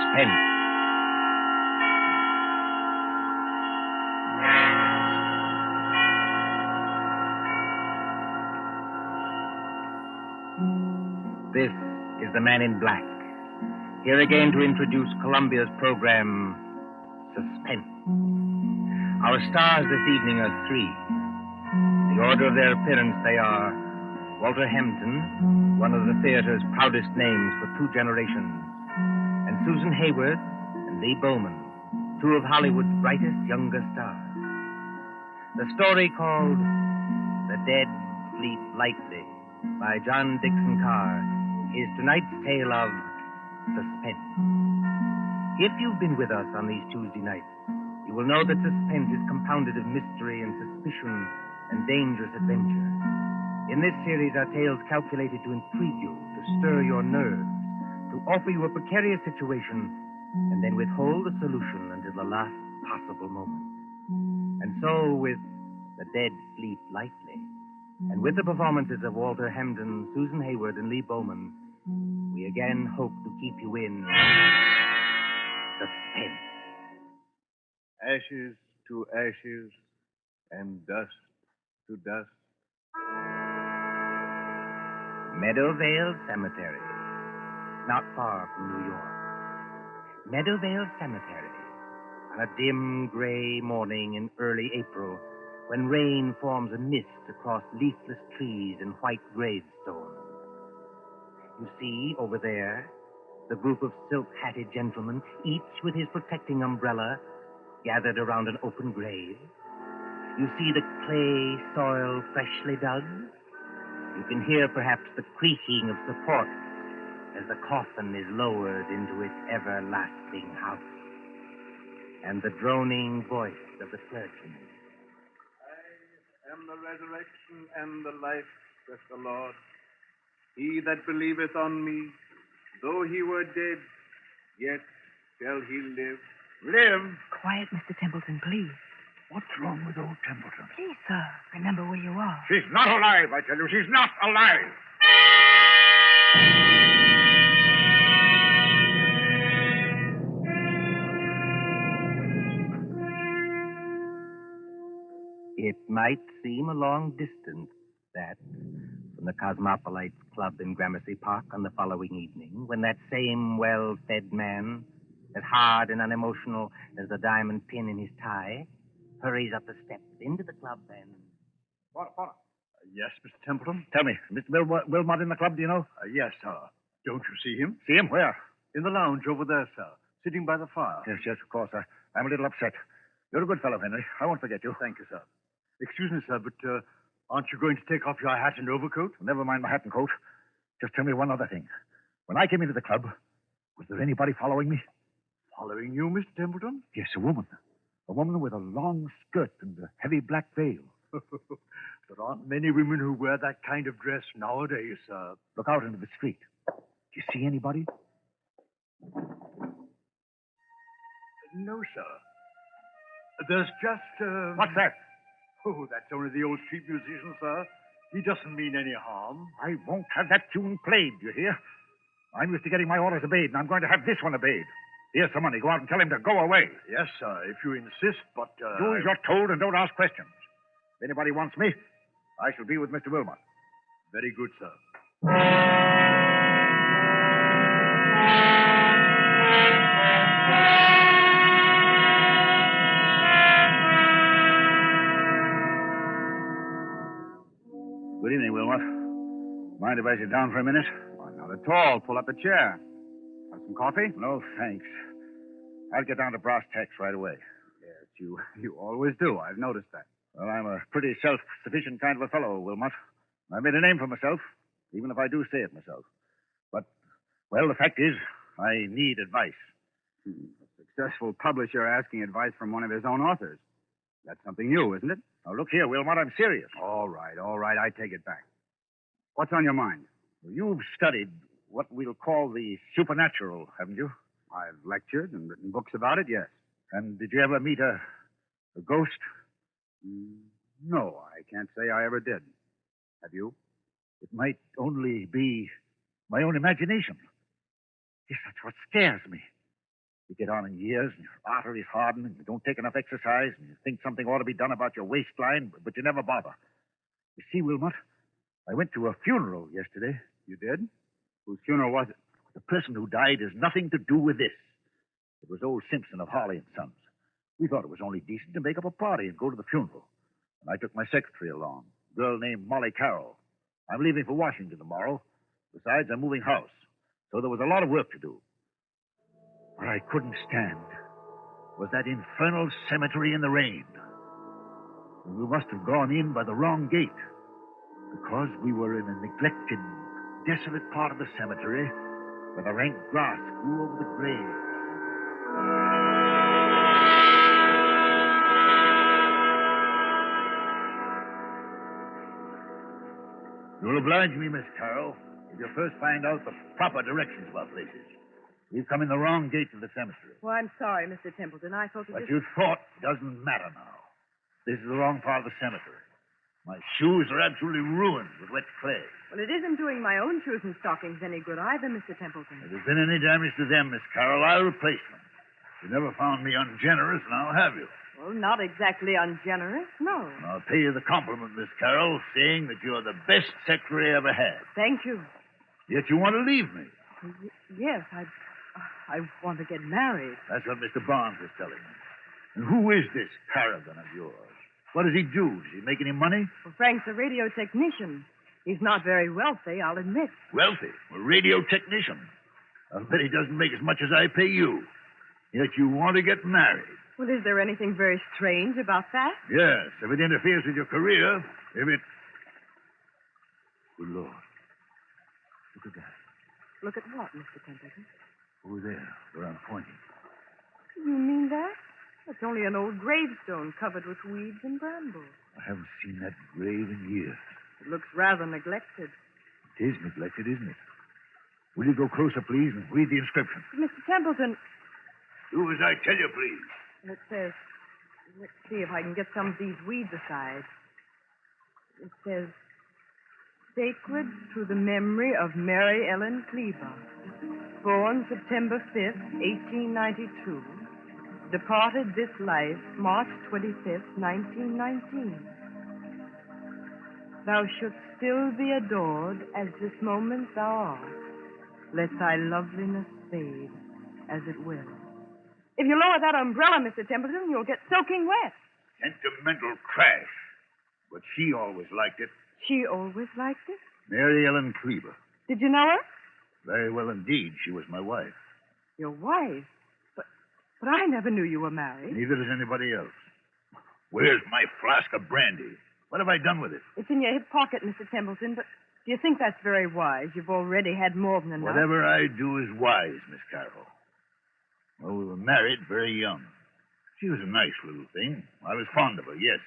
Suspense. This is the Man in Black, here again to introduce Columbia's program, Suspense. Our stars this evening are three. The order of their appearance, they are Walter Hampton, one of the theater's proudest names for two generations, and Susan Hayward and Lee Bowman, two of Hollywood's brightest younger stars. The story called The Dead Sleep Lightly by John Dixon Carr is tonight's tale of suspense. If you've been with us on these Tuesday nights, you will know that suspense is compounded of mystery and suspicion and dangerous adventure. In this series are tales calculated to intrigue you, to stir your nerves, to offer you a precarious situation, and then withhold the solution until the last possible moment. And so, with The Dead Sleep Lightly, and with the performances of Walter Hampden, Susan Hayward, and Lee Bowman, we again hope to keep you in suspense. Ashes to ashes, and dust to dust. Meadowvale Cemetery, not far from New York. Meadowvale Cemetery, on a dim gray morning in early April, when rain forms a mist across leafless trees and white gravestones. You see, over there, the group of silk-hatted gentlemen, each with his protecting umbrella, gathered around an open grave. You see the clay soil freshly dug. You can hear perhaps the creaking of support as the coffin is lowered into its everlasting house, and the droning voice of the clergyman. I am the resurrection and the life, saith the Lord. He that believeth on me, though he were dead, yet shall he live. Live? Quiet, Mr. Templeton, please. What's wrong with old Templeton? Please, sir, remember where you are. She's not alive, I tell you. She's not alive. It might seem a long distance, that, from the Cosmopolites Club in Gramercy Park on the following evening, when that same well-fed man, as hard and unemotional as the diamond pin in his tie, hurries up the steps into the club and... What? Yes, Mr. Templeton? Tell me, Mr. Wilmot in the club, do you know? Yes, sir. Don't you see him? See him? Where? In the lounge over there, sir. Sitting by the fire. Yes, of course. I'm a little upset. You're a good fellow, Henry. I won't forget you. Thank you, sir. Excuse me, sir, but aren't you going to take off your hat and overcoat? Never mind my hat and coat. Just tell me one other thing. When I came into the club, was there anybody following me? Following you, Mr. Templeton? Yes, a woman. A woman with a long skirt and a heavy black veil. There aren't many women who wear that kind of dress nowadays, sir. Look out into the street. Do you see anybody? No, sir. There's just, What's that? Oh, that's only the old street musician, sir. He doesn't mean any harm. I won't have that tune played, you hear? I'm used to getting my orders obeyed, and I'm going to have this one obeyed. Here's some money. Go out and tell him to go away. Yes, sir, if you insist, but, Do as you're told and don't ask questions. If anybody wants me, I shall be with Mr. Wilmot. Very good, sir. Good evening, Wilmot. Mind if I sit down for a minute? Oh, not at all. Pull up a chair. Want some coffee? No, thanks. I'll get down to brass tacks right away. Yes, you always do. I've noticed that. Well, I'm a pretty self-sufficient kind of a fellow, Wilmot. I made a name for myself, even if I do say it myself. But, well, the fact is, I need advice. A successful publisher asking advice from one of his own authors. That's something new, isn't it? Now, look here, Wilmot, I'm serious. All right. I take it back. What's on your mind? Well, you've studied what we'll call the supernatural, haven't you? I've lectured and written books about it, yes. And did you ever meet a ghost? No, I can't say I ever did. Have you? It might only be my own imagination. Yes, that's what scares me. You get on in years, and your arteries harden, and you don't take enough exercise, and you think something ought to be done about your waistline, but you never bother. You see, Wilmot, I went to a funeral yesterday. You did? Whose funeral was it? The person who died has nothing to do with this. It was old Simpson of Harley and Sons. We thought it was only decent to make up a party and go to the funeral. And I took my secretary along, a girl named Molly Carroll. I'm leaving for Washington tomorrow. Besides, I'm moving house. So there was a lot of work to do. What I couldn't stand was that infernal cemetery in the rain. We must have gone in by the wrong gate, because we were in a neglected, desolate part of the cemetery where the rank grass grew over the graves. You'll oblige me, Miss Carroll, if you first find out the proper directions of our places. We've come in the wrong gate to the cemetery. Well, I'm sorry, Mr. Templeton. I thought What you thought doesn't matter now. This is the wrong part of the cemetery. My shoes are absolutely ruined with wet clay. Well, it isn't doing my own shoes and stockings any good either, Mr. Templeton. If there's been any damage to them, Miss Carroll, I'll replace them. You never found me ungenerous, now have you? Well, not exactly ungenerous, no. And I'll pay you the compliment, Miss Carroll, saying that you're the best secretary I ever had. Thank you. Yet you want to leave me. Yes, I want to get married. That's what Mr. Barnes was telling me. And who is this paragon of yours? What does he do? Does he make any money? Well, Frank's a radio technician. He's not very wealthy, I'll admit. Wealthy? A radio technician? I'll bet he doesn't make as much as I pay you. Yet you want to get married. Well, is there anything very strange about that? Yes, if it interferes with your career, if it... Good Lord. Look at that. Look at what, Mr. Templeton? Over there, where I'm pointing. You mean that? It's only an old gravestone covered with weeds and brambles. I haven't seen that grave in years. It looks rather neglected. It is neglected, isn't it? Will you go closer, please, and read the inscription? Mr. Templeton, Do as I tell you, please. it says, let's see if I can get some of these weeds aside. It says, sacred to the memory of Mary Ellen Cleaver, born September 5th, 1892, departed this life March 25th, 1919. Thou shouldst still be adored as this moment thou art. Let thy loveliness fade as it will. If you lower that umbrella, Mr. Templeton, you'll get soaking wet. Sentimental trash. But she always liked it. She always liked it. Mary Ellen Cleaver. Did you know her? Very well indeed. She was my wife. Your wife? But I never knew you were married. Neither does anybody else. Where's my flask of brandy? What have I done with it? It's in your hip pocket, Mr. Templeton, but do you think that's very wise? You've already had more than enough. Whatever I do is wise, Miss Carroll. Well, we were married very young. She was a nice little thing. I was fond of her, yes.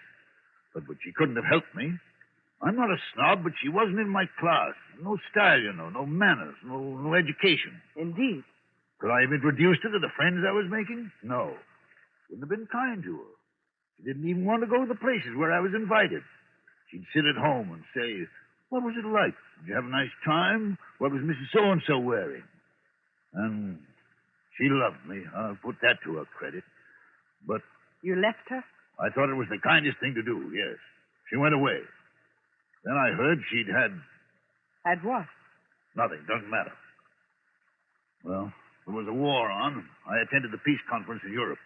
But she couldn't have helped me. I'm not a snob, but she wasn't in my class. No style, you know, no manners, no education. Indeed. Could I have introduced her to the friends I was making? No. Wouldn't have been kind to her. She didn't even want to go to the places where I was invited. She'd sit at home and say, what was it like? Did you have a nice time? What was Mrs. So-and-so wearing? And she loved me. I'll put that to her credit. But You left her? I thought it was the kindest thing to do, yes. She went away. Then I heard she'd had... Had what? Nothing. Doesn't matter. Well, there was a war on. I attended the peace conference in Europe.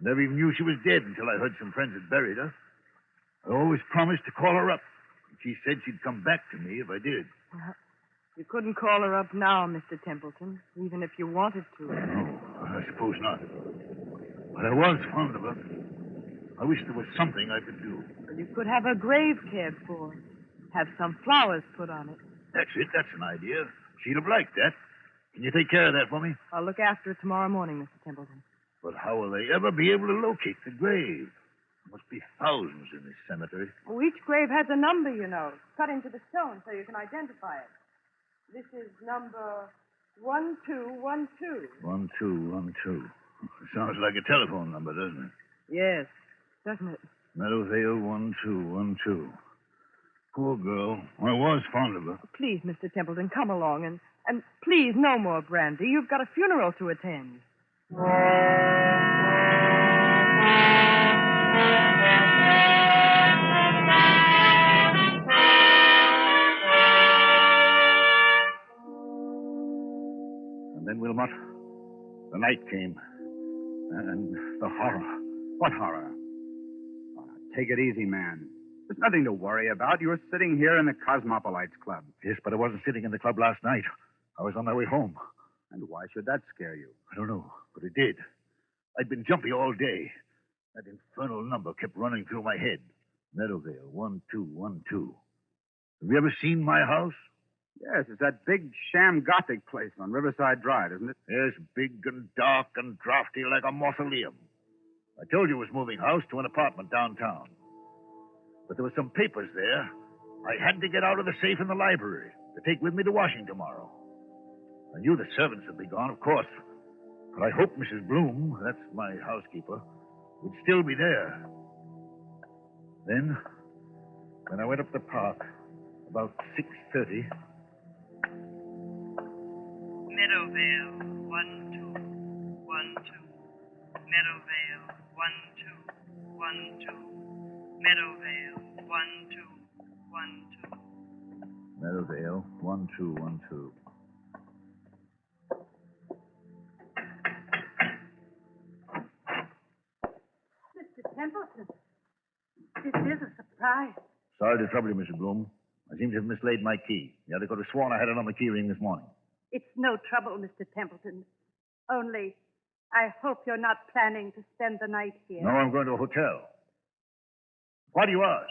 Never even knew she was dead until I heard some friends had buried her. I always promised to call her up. She said she'd come back to me if I did. You couldn't call her up now, Mr. Templeton, even if you wanted to. No, I suppose not. But I was fond of her. I wish there was something I could do. Well, you could have her grave cared for. Have some flowers put on it. That's it. That's an idea. She'd have liked that. Can you take care of that for me? I'll look after it tomorrow morning, Mr. Templeton. But how will they ever be able to locate the grave? There must be thousands in this cemetery. Oh, each grave has a number, you know, cut into the stone so you can identify it. This is number 1212. 1212. Sounds like a telephone number, doesn't it? Yes, doesn't it? Meadowvale 1212. Poor girl. I was fond of her. Please, Mr. Templeton, come along and please, no more brandy. You've got a funeral to attend. And then, Wilmot, the night came. And the horror. What horror? Oh, take it easy, man. There's nothing to worry about. You were sitting here in the Cosmopolites Club. Yes, but I wasn't sitting in the club last night. I was on my way home. And why should that scare you? I don't know, but it did. I'd been jumpy all day. That infernal number kept running through my head. Meadowvale, 1212. Have you ever seen my house? Yes, it's that big sham Gothic place on Riverside Drive, isn't it? Yes, big and dark and drafty like a mausoleum. I told you it was moving house to an apartment downtown. But there were some papers there I had to get out of the safe in the library to take with me to Washington tomorrow. I knew the servants would be gone, of course. But I hoped Mrs. Bloom, that's my housekeeper, would still be there. Then, when I went up the park, about 6:30... Meadowvale, 1212. Meadowvale, 1212. Meadowvale, 1212. Meadowvale, 1212. Mr. Templeton, this is a surprise. Sorry to trouble you, Mrs. Bloom. I seem to have mislaid my key. The other could have sworn I had it on the key ring this morning. It's no trouble, Mr. Templeton. Only, I hope you're not planning to spend the night here. No, I'm going to a hotel. Why do you ask?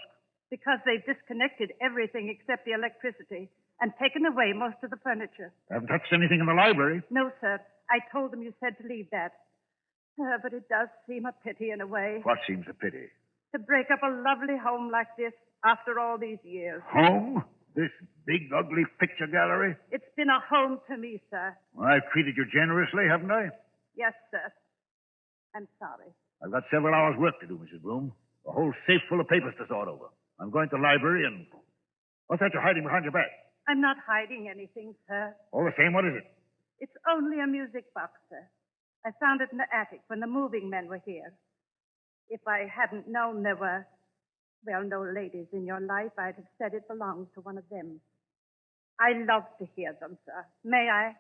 Because they've disconnected everything except the electricity and taken away most of the furniture. I haven't touched anything in the library. No, sir. I told them you said to leave that. But it does seem a pity in a way. What seems a pity? To break up a lovely home like this after all these years. Home? This big, ugly picture gallery? It's been a home to me, sir. Well, I've treated you generously, haven't I? Yes, sir. I'm sorry. I've got several hours' work to do, Mrs. Bloom. A whole safe full of papers to sort over. I'm going to the library and... What's that you're hiding behind your back? I'm not hiding anything, sir. All the same, what is it? It's only a music box, sir. I found it in the attic when the moving men were here. If I hadn't known there were, well, no ladies in your life, I'd have said it belonged to one of them. I love to hear them, sir. May I?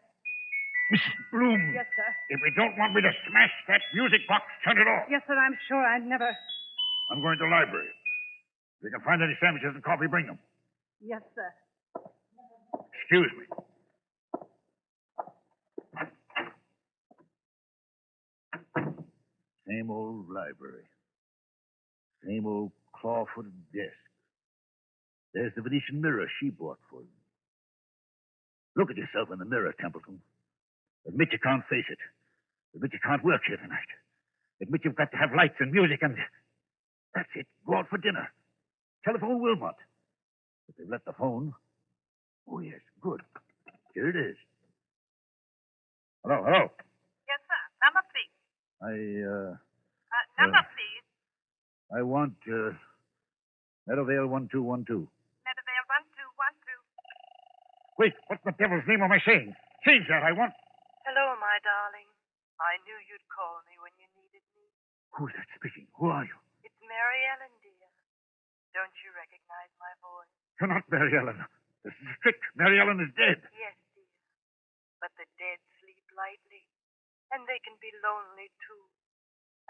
Mrs. Bloom. Yes, sir. If you don't want me to smash that music box, turn it off. Yes, sir, I'm sure I never... I'm going to the library. If you can find any sandwiches and coffee, bring them. Yes, sir. Excuse me. Same old library. Same old claw-footed desk. There's the Venetian mirror she bought for you. Look at yourself in the mirror, Templeton. Admit you can't face it. Admit you can't work here tonight. Admit you've got to have lights and music and... That's it. Go out for dinner. Telephone Wilmot. But they've left the phone. Oh, yes. Good. Here it is. Hello. Yes, sir. Number, please. Number, please. I want, Meadowvale 1212. Meadowvale 1212. Wait, what the devil's name am I saying? Change that. I want... Hello, my darling. I knew you'd call me when you needed me. Who's that speaking? Who are you? It's Mary Ellen, dear. Don't you recognize my voice? You're not Mary Ellen. This is a trick. Mary Ellen is dead. Yes, dear. But the dead sleep lightly, and they can be lonely, too.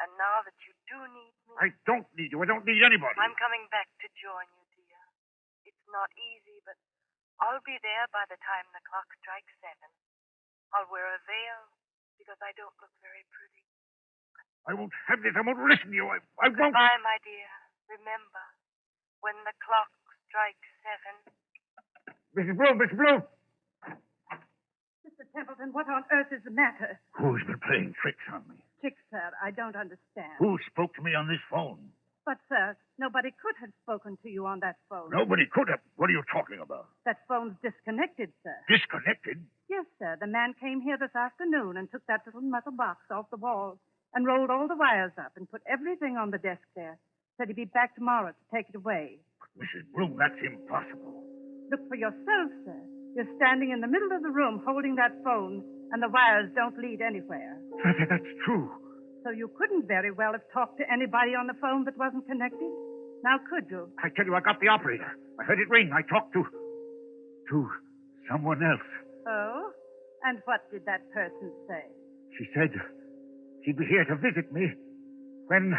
And now that you do need me... I don't need you. I don't need anybody. I'm coming back to join you, dear. It's not easy, but I'll be there by the time the clock strikes 7. I'll wear a veil because I don't look very pretty. I won't have this. I won't listen to you. I won't. Goodbye, my dear. Remember, when the clock strikes 7... Mrs. Bloom. Mr. Templeton, what on earth is the matter? Who's been playing tricks on me? Tricks, sir. I don't understand. Who spoke to me on this phone? But, sir, nobody could have spoken to you on that phone. Nobody could have. What are you talking about? That phone's disconnected, sir. Disconnected? Yes, sir. The man came here this afternoon and took that little metal box off the wall and rolled all the wires up and put everything on the desk there. Said he'd be back tomorrow to take it away. Mrs. Bloom, that's impossible. Look for yourself, sir. You're standing in the middle of the room holding that phone, and the wires don't lead anywhere. That's true. So you couldn't very well have talked to anybody on the phone that wasn't connected? Now, could you? I tell you, I got the operator. I heard it ring. I talked to someone else. Oh? And what did that person say? She said she'd be here to visit me when...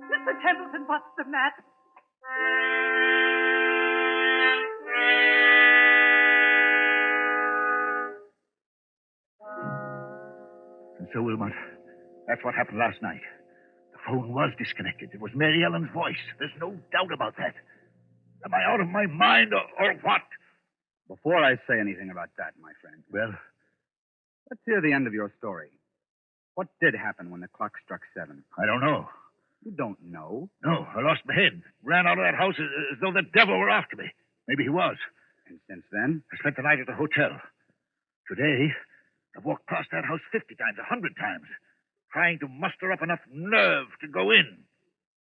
Mr. Templeton, what's the matter? And so, Wilmot, that's what happened last night. The phone was disconnected. It was Mary Ellen's voice. There's no doubt about that. Am I out of my mind or what? Before I say anything about that, my friend, Well, let's hear the end of your story. What did happen when the clock struck 7? I don't know. You don't know. No, I lost my head. Ran out of that house as though the devil were after me. Maybe he was. And since then? I spent the night at the hotel. Today, I've walked past that house 50 times, 100 times, trying to muster up enough nerve to go in.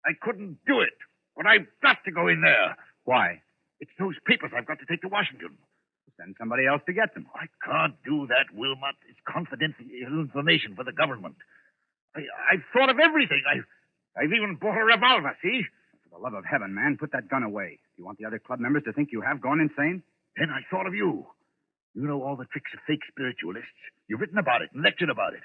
I couldn't do it, but I've got to go in there. Why? It's those papers I've got to take to Washington. Send somebody else to get them. I can't do that, Wilmot. It's confidential information for the government. I've thought of everything. I've even bought a revolver, see? For the love of heaven, man, put that gun away. Do you want the other club members to think you have gone insane? Then I thought of you. You know all the tricks of fake spiritualists. You've written about it and lectured about it.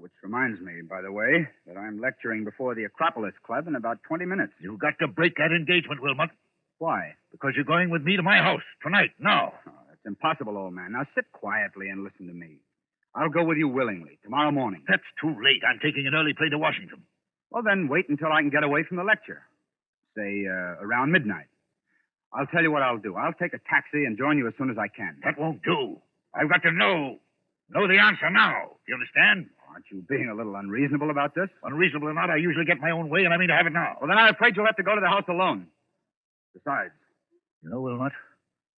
Which reminds me, by the way, that I'm lecturing before the Acropolis Club in about 20 minutes. You've got to break that engagement, Wilmot. Why? Because you're going with me to my house tonight, now. Oh, that's impossible, old man. Now sit quietly and listen to me. I'll go with you willingly, tomorrow morning. That's too late. I'm taking an early plane to Washington. Well, then wait until I can get away from the lecture. Say, around midnight. I'll tell you what I'll do. I'll take a taxi and join you as soon as I can. That won't do. I've got to know the answer now. You understand? Aren't you being a little unreasonable about this? Unreasonable or not, I usually get my own way, and I mean to have it now. Well, then I'm afraid you'll have to go to the house alone. Besides, you know, Wilmot,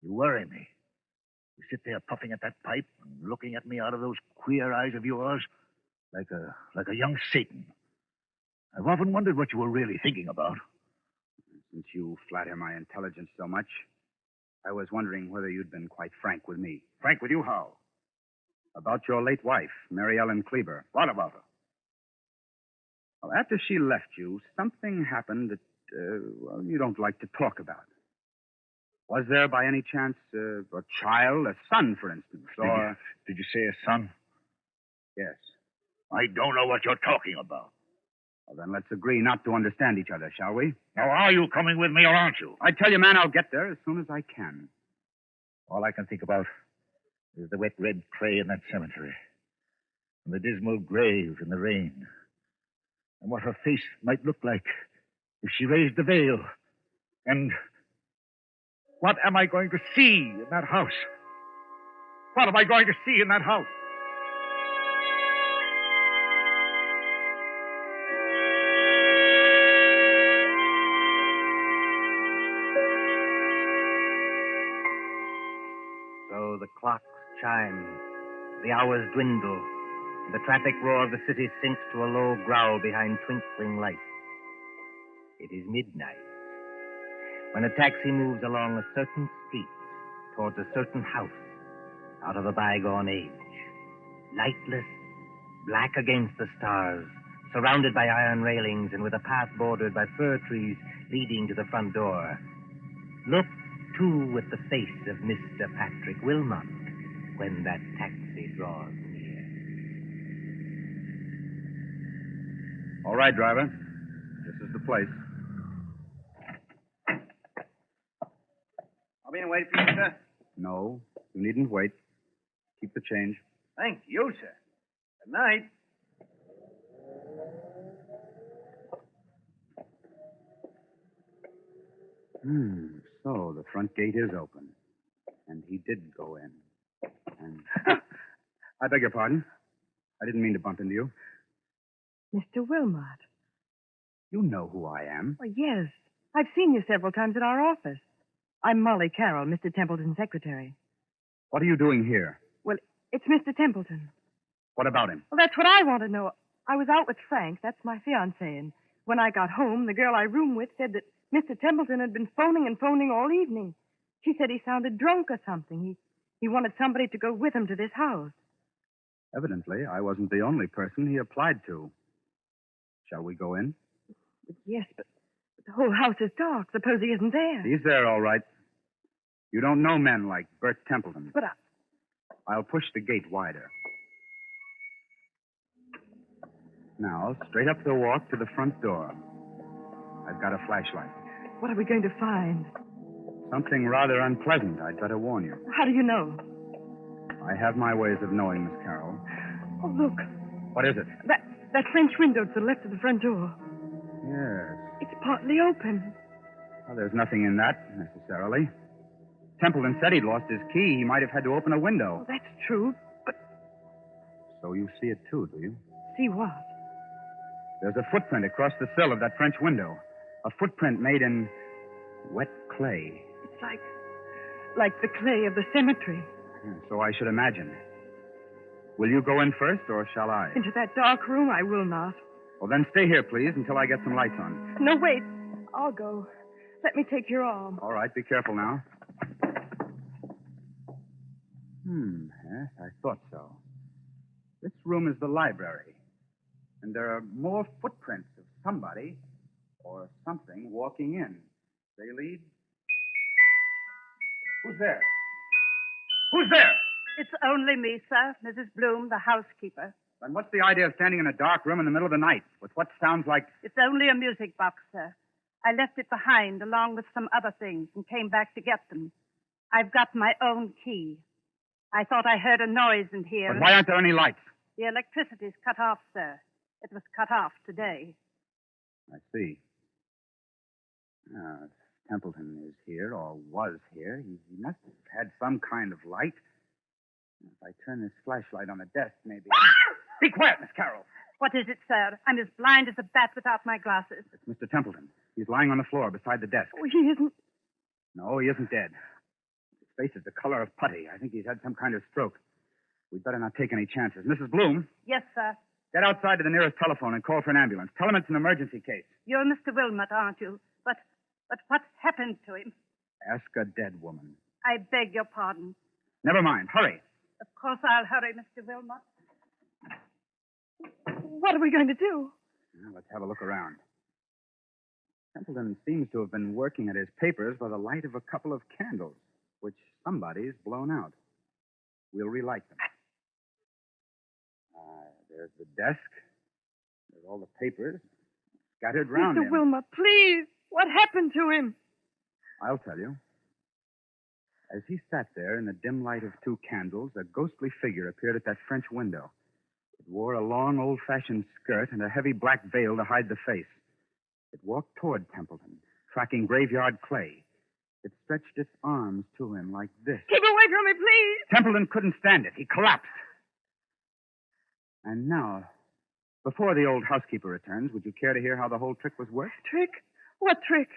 you worry me. You sit there puffing at that pipe and looking at me out of those queer eyes of yours like a young Satan. I've often wondered what you were really thinking about. Since you flatter my intelligence so much, I was wondering whether you'd been quite frank with me. Frank with you, how? About your late wife, Mary Ellen Kleber. What about her? Well, after she left you, something happened that, you don't like to talk about. Was there, by any chance, a child, a son, for instance, or... Did you say a son? Yes. I don't know what you're talking about. Well, then let's agree not to understand each other, shall we? Now, are you coming with me or aren't you? I tell you, man, I'll get there as soon as I can. All I can think about is the wet red clay in that cemetery, and the dismal grave in the rain, and what her face might look like if she raised the veil. And what am I going to see in that house? What am I going to see in that house? So the clocks chime, the hours dwindle, and the traffic roar of the city sinks to a low growl behind twinkling lights. It is midnight, when a taxi moves along a certain street towards a certain house out of a bygone age. Lightless, black against the stars, surrounded by iron railings and with a path bordered by fir trees leading to the front door. Look, too, with the face of Mr. Patrick Wilmot when that taxi draws near. All right, driver. This is the place. I'll be in wait for you, sir. No, you needn't wait. Keep the change. Thank you, sir. Good night. So the front gate is open. And he did go in. And... I beg your pardon. I didn't mean to bump into you. Mr. Wilmot. You know who I am. Oh, yes. I've seen you several times at our office. I'm Molly Carroll, Mr. Templeton's secretary. What are you doing here? Well, it's Mr. Templeton. What about him? Well, that's what I want to know. I was out with Frank. That's my fiancé. And when I got home, the girl I room with said that Mr. Templeton had been phoning and phoning all evening. She said he sounded drunk or something. He wanted somebody to go with him to this house. Evidently, I wasn't the only person he applied to. Shall we go in? Yes, but the whole house is dark. Suppose he isn't there. He's there, all right. You don't know men like Bert Templeton. But I'll push the gate wider. Now, straight up the walk to the front door. I've got a flashlight. what are we going to find? Something rather unpleasant, I'd better warn you. How do you know? I have my ways of knowing, Miss Carroll. Oh, look. What is it? That French window to the left of the front door. Yes. It's partly open. Well, there's nothing in that, necessarily. Templeton said he'd lost his key. He might have had to open a window. Oh, that's true. But So you see it, too, do you? see what? There's a footprint across the sill of that French window. A footprint made in wet clay. It's like the clay of the cemetery. So I should imagine. Will you go in first, or shall I? Into that dark room, I will not. Well, then stay here, please, until I get some lights on. No, wait. I'll go. Let me take your arm. All right, be careful now. Yes, I thought so. This room is the library. And there are more footprints of somebody or something walking in. They lead. Who's there? Who's there? It's only me, sir, Mrs. Bloom, the housekeeper. Then what's the idea of standing in a dark room in the middle of the night with what sounds like... It's only a music box, sir. I left it behind along with some other things and came back to get them. I've got my own key. I thought I heard a noise in here. But why aren't there any lights? The electricity's cut off, sir. It was cut off today. I see. If Templeton is here, or was here, he must have had some kind of light. If I turn this flashlight on the desk, maybe... Be quiet, Miss Carroll. What is it, sir? I'm as blind as a bat without my glasses. It's Mr. Templeton. He's lying on the floor beside the desk. Oh, he isn't. No, he isn't dead. His face is the color of putty. I think he's had some kind of stroke. We'd better not take any chances. Mrs. Bloom, Yes, sir. get outside to the nearest telephone and call for an ambulance. Tell him it's an emergency case. You're Mr. Wilmot, aren't you? But what happened to him? Ask a dead woman. I beg your pardon. Never mind. Hurry. Of course I'll hurry, Mr. Wilmot. What are we going to do? Now, let's have a look around. Templeton seems to have been working at his papers by the light of a couple of candles, which somebody's blown out. We'll relight them. There's the desk. There's all the papers scattered round Mr. him. Wilmot, please. What happened to him? I'll tell you. As he sat there in the dim light of two candles, a ghostly figure appeared at that French window. It wore a long, old-fashioned skirt and a heavy black veil to hide the face. It walked toward Templeton, tracking graveyard clay. It stretched its arms to him like this. Keep away from me, please. Templeton couldn't stand it. He collapsed. And now, before the old housekeeper returns, would you care to hear how the whole trick was worked? Trick? What trick?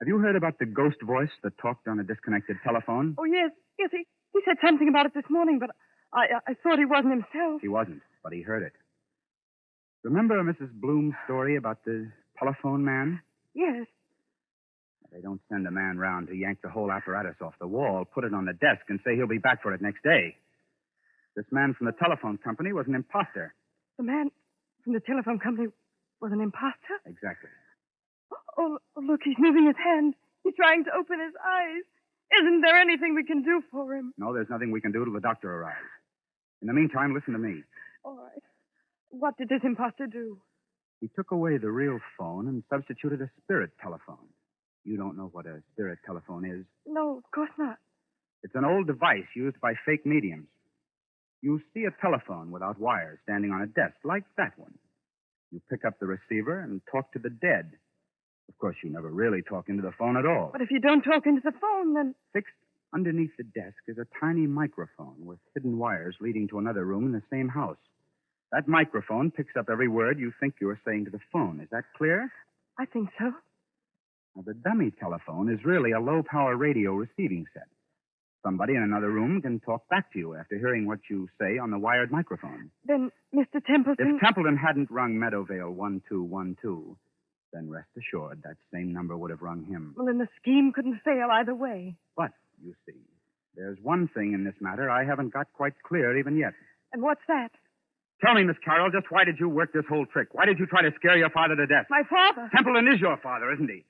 Have you heard about the ghost voice that talked on a disconnected telephone? Oh, yes. Yes, he said something about it this morning, but I thought he wasn't himself. He wasn't, but he heard it. Remember Mrs. Bloom's story about the telephone man? Yes. They don't send a man round to yank the whole apparatus off the wall, put it on the desk, and say he'll be back for it next day. This man from the telephone company was an imposter. The man from the telephone company was an imposter? Exactly. Oh, look, he's moving his hand. He's trying to open his eyes. Isn't there anything we can do for him? No, there's nothing we can do till the doctor arrives. In the meantime, listen to me. All right. What did this imposter do? He took away the real phone and substituted a spirit telephone. You don't know what a spirit telephone is. No, of course not. It's an old device used by fake mediums. You see a telephone without wires standing on a desk, like that one. You pick up the receiver and talk to the dead. Of course, you never really talk into the phone at all. But if you don't talk into the phone, then... Fixed underneath the desk is a tiny microphone with hidden wires leading to another room in the same house. That microphone picks up every word you think you're saying to the phone. Is that clear? I think so. Now, the dummy telephone is really a low-power radio receiving set. Somebody in another room can talk back to you after hearing what you say on the wired microphone. Then, Mr. Templeton... If Templeton hadn't rung Meadowvale 1212, then rest assured that same number would have rung him. Well, then the scheme couldn't fail either way. But, you see, there's one thing in this matter I haven't got quite clear even yet. And what's that? Tell me, Miss Carroll, just why did you work this whole trick? Why did you try to scare your father to death? My father? Templeton is your father, isn't he?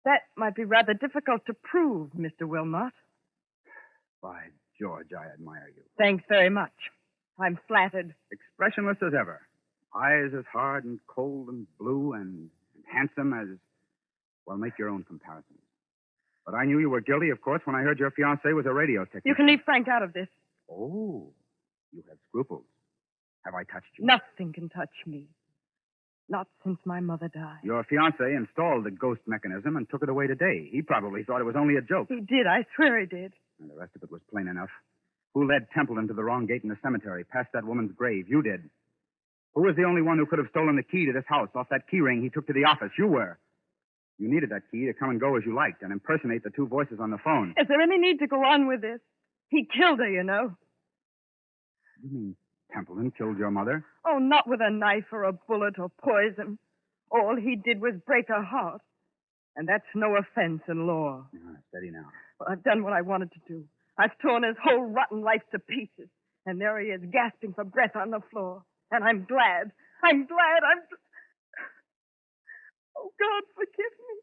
That might be rather difficult to prove, Mr. Wilmot. By George, I admire you. Thanks very much. I'm flattered. Expressionless as ever. Eyes as hard and cold and blue and handsome as... Well, make your own comparisons. But I knew you were guilty, of course, when I heard your fiancé was a radio technician. You can leave Frank out of this. Oh, you have scruples. Have I touched you? Nothing can touch me. Not since my mother died. Your fiancé installed the ghost mechanism and took it away today. He probably thought it was only a joke. He did. I swear he did. And the rest of it was plain enough. Who led Templeton to the wrong gate in the cemetery, past that woman's grave? You did. Who was the only one who could have stolen the key to this house off that key ring he took to the office? You were. You needed that key to come and go as you liked and impersonate the two voices on the phone. Is there any need to go on with this? He killed her, you know. You mean Templeton killed your mother? Oh, not with a knife or a bullet or poison. All he did was break her heart. And that's no offense in law. Steady now. Well, I've done what I wanted to do. I've torn his whole rotten life to pieces. And there he is, gasping for breath on the floor. And I'm glad. Oh, God, forgive me.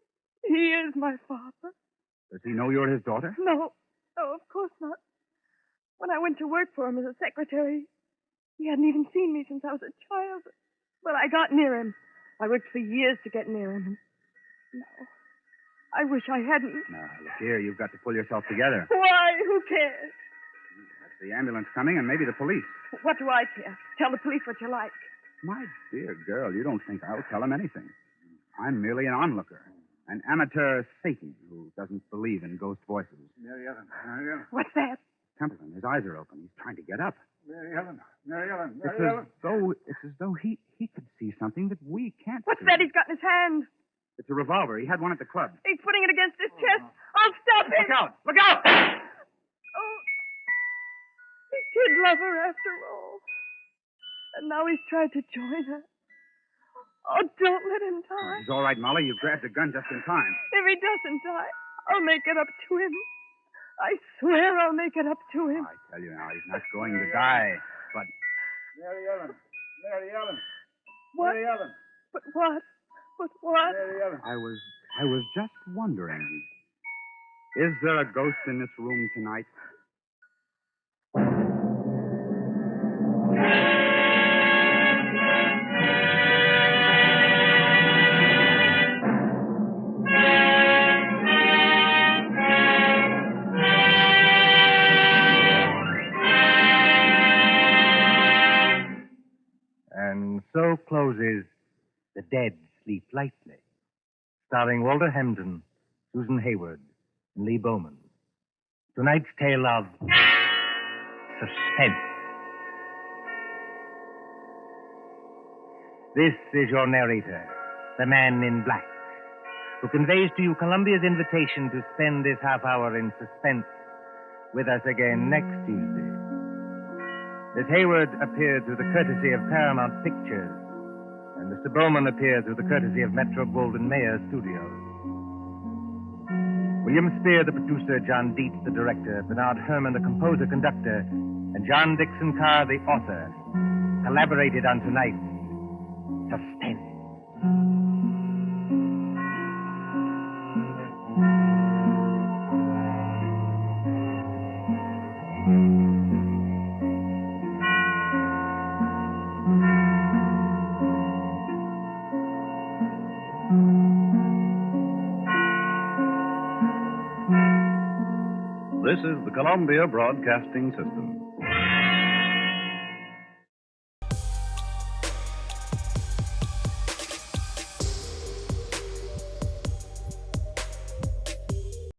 He is my father. Does he know you're his daughter? No, of course not. When I went to work for him as a secretary, he hadn't even seen me since I was a child. But I got near him. I worked for years to get near him. No, I wish I hadn't. Now, look here, you've got to pull yourself together. Why? Who cares? That's the ambulance coming and maybe the police. What do I care? Tell the police what you like. My dear girl, you don't think I'll tell them anything. I'm merely an onlooker, an amateur Satan who doesn't believe in ghost voices. Mary Ellen. What's that? Templeton, his eyes are open. He's trying to get up. Mary Ellen. It's as though he could see something that we can't What's see. that he's got in his hand? It's a revolver. He had one at the club. He's putting it against his chest. I'll stop him. Look out! Look out! Oh, he did love her after all. And now he's tried to join her. Oh, don't let him die. He's all right, Molly. You grabbed a gun just in time. If he doesn't die, I'll make it up to him. I swear I'll make it up to him. I tell you now, he's not going to die. But Mary Ellen. What? Mary Ellen. But what? But what? Mary Ellen. I was just wondering, is there a ghost in this room tonight? And so closes The Dead Sleep Lightly, starring Walter Hampden, Susan Hayward, and Lee Bowman. Tonight's tale of suspense. This is your narrator, the man in black, who conveys to you Columbia's invitation to spend this half hour in suspense with us again next Tuesday. Miss Hayward appeared through the courtesy of Paramount Pictures, and Mr. Bowman appeared through the courtesy of Metro-Goldwyn-Mayer Studios. William Spear, the producer, John Dietz, the director, Bernard Herrmann, the composer-conductor, and John Dixon Carr, the author, collaborated on tonight's Suspense. This is the Columbia Broadcasting System.